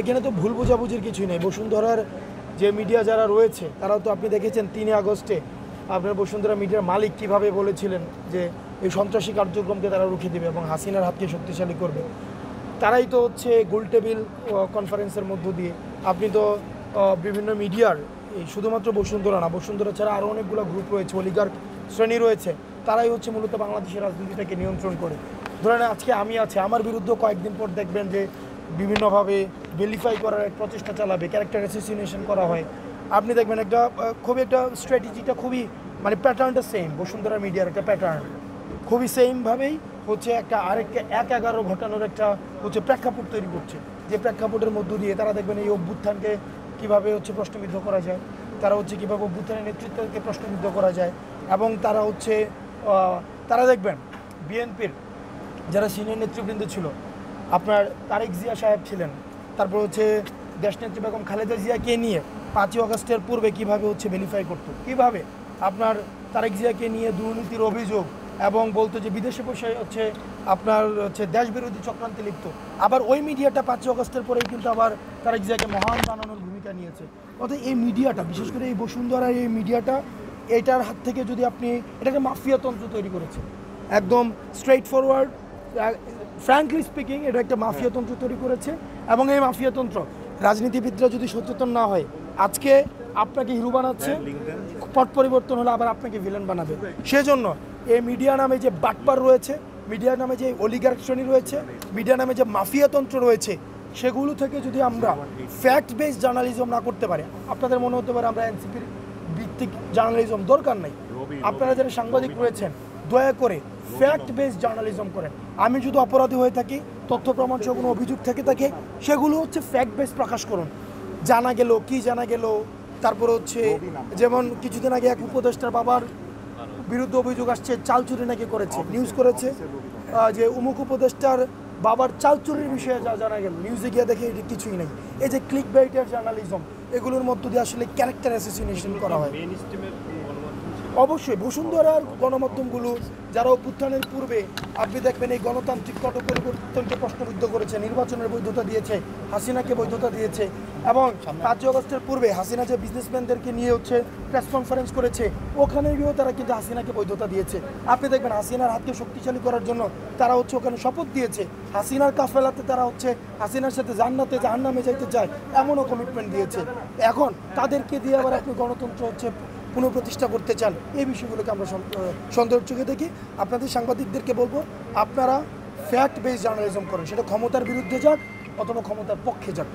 এখানে তো ভুল বোঝাবুঝির কিছুই নেই। বসুন্ধরার যে মিডিয়া যারা রয়েছে তারাও তো আপনি দেখেছেন 3 আগস্টে আপনার বসুন্ধরা মিডিয়ার মালিক কিভাবে বলেছিলেন যে এই সন্ত্রাসী কার্যক্রমকে তারা রুখে দেবে এবং হাসিনার হাতকে শক্তিশালী করবে। তারাই তো হচ্ছে গোলটেবিল কনফারেন্সের মধ্য দিয়ে আপনি তো বিভিন্ন মিডিয়ার এই শুধুমাত্র বসুন্ধরা না, বসুন্ধরা ছাড়া আরও অনেকগুলো গ্রুপ রয়েছে, অলিগার্ক শ্রেণী রয়েছে, তারাই হচ্ছে মূলত বাংলাদেশের রাজনীতিটাকে নিয়ন্ত্রণ করে। ধরেন আজকে আমি আছে, আমার বিরুদ্ধে কয়েকদিন পর দেখবেন যে বিভিন্নভাবে ভেরিফাই করার এক প্রচেষ্টা চালাবে, ক্যারেক্টার অ্যাসোসিয়েশন করা হয়। আপনি দেখবেন খুবই একটা স্ট্র্যাটেজিটা খুবই মানে প্যাটার্নটা সেম, বসুন্ধরা মিডিয়ার একটা প্যাটার্ন খুবই সেমভাবেই হচ্ছে একটা আরেকটা 1/11 ঘটানোর একটা হচ্ছে প্রেক্ষাপট তৈরি করছে, যে প্রেক্ষাপটের মধ্য দিয়ে তারা দেখবেন এই অভ্যুত্থানকে কীভাবে হচ্ছে প্রশ্নবিদ্ধ করা যায়, তারা হচ্ছে কীভাবে অভ্যুত্থানের নেতৃত্বকে প্রশ্নবিদ্ধ করা যায়। এবং তারা হচ্ছে তারা দেখবেন বিএনপির যারা সিনিয়র নেতৃবৃন্দ ছিল, আপনার তারেক জিয়া সাহেব ছিলেন, তারপর হচ্ছে দেশনেত্রী বেগম খালেদা জিয়াকে নিয়ে 5ই আগস্টের পূর্বে কীভাবে হচ্ছে ভেরিফাই করতো, কীভাবে আপনার তারেক জিয়াকে নিয়ে দুর্নীতির অভিযোগ এবং বলতো যে বিদেশে বসে হচ্ছে আপনার হচ্ছে দেশবিরোধী চক্রান্তে লিপ্ত। আবার ওই মিডিয়াটা 5ই আগস্টের পরেই কিন্তু আবার তারেক জিয়াকে মহান বানানোর ভূমিকা নিয়েছে। অর্থাৎ এই মিডিয়াটা, বিশেষ করে এই বসুন্ধরার এই মিডিয়াটা, এটার হাত থেকে যদি আপনি এটাকে মাফিয়াতন্ত্র তৈরি করেছে, একদম স্ট্রেইট ফরওয়ার্ড ফ্র্যাঙ্কলি স্পিকিং, এটা একটা মাফিয়াতন্ত্র তৈরি করেছে। এবং এই মাফিয়াতন্ত্র রাজনীতিবিদরা যদি সচেতন না হয়, আজকে আপনাকে হিরো বানাচ্ছে, পট পরিবর্তন হলে আবার আপনাকে ভিলেন বানাবে। সেজন্য এই মিডিয়া নামে যে বাটপার রয়েছে, মিডিয়া নামে যে অলিগার্ক শ্রেণী রয়েছে, মিডিয়া নামে যে মাফিয়াতন্ত্র রয়েছে, সেগুলো থেকে যদি আমরা ফ্যাক্ট বেসড জার্নালিজম না করতে পারি, আপনাদের মনে হতে পারে আমরা এনসিপির ভিত্তিক জার্নালিজম দরকার নাই। আপনারা যারা সাংবাদিক রয়েছেন, দয়া করে ফ্যাক্ট বেসড জার্নালিজম করেন। আমি যদি অপরাধী হয়ে থাকি, তথ্য প্রমাণ সহ কোনো অভিযোগ থেকে থাকে, সেগুলো হচ্ছে ফ্যাক্ট বেসড প্রকাশ করুন। জানা গেল কি জানা গেল, তারপর হচ্ছে যেমন কিছুদিন আগে এক উপদেষ্টার বাবার বিরুদ্ধে অভিযোগ আসছে চাল চুরি নাকি করেছে, নিউজ করেছে যে অমুক উপদেষ্টার বাবার চাল চুরির বিষয়ে যা জানা গেল, নিউজে গিয়ে দেখে এটি কিছুই নেই। এই যে ক্লিক বাইটের জার্নালিজম, এগুলোর মধ্য দিয়ে আসলে ক্যারেক্টার অ্যাসোসিয়েশন করা হয়। অবশ্যই বসুন্ধরার গণমাধ্যমগুলো যারা অভ্যুত্থানের পূর্বে আপনি দেখবেন এই গণতান্ত্রিক পট পরিবর্তনকে প্রশ্নবিদ্ধ করেছে, নির্বাচনের বৈধতা দিয়েছে, হাসিনাকে বৈধতা দিয়েছে। এবং 5ই আগস্টের পূর্বে হাসিনা যে বিজনেসম্যানদেরকে নিয়ে হচ্ছে প্রেস কনফারেন্স করেছে, ওখানে গিয়েও তারা কিন্তু হাসিনাকে বৈধতা দিয়েছে। আপনি দেখবেন হাসিনার হাতকে শক্তিশালী করার জন্য তারা হচ্ছে ওখানে শপথ দিয়েছে, হাসিনার কাফেলাতে তারা হচ্ছে হাসিনার সাথে জান্নাতে জাহান্নামে যাইতে চায়, এমনও কমিটমেন্ট দিয়েছে। এখন তাদেরকে দিয়ে আবার আপনি গণতন্ত্র হচ্ছে পুনঃপ্রতিষ্ঠা করতে চান, এই বিষয়গুলোকে আমরা সন্দেহের চোখে দেখি। আপনাদের সাংবাদিকদেরকে বলবো, আপনারা ফ্যাক্ট বেসড জার্নালিজম করেন, সেটা ক্ষমতার বিরুদ্ধে যাক অথবা ক্ষমতার পক্ষে যাক।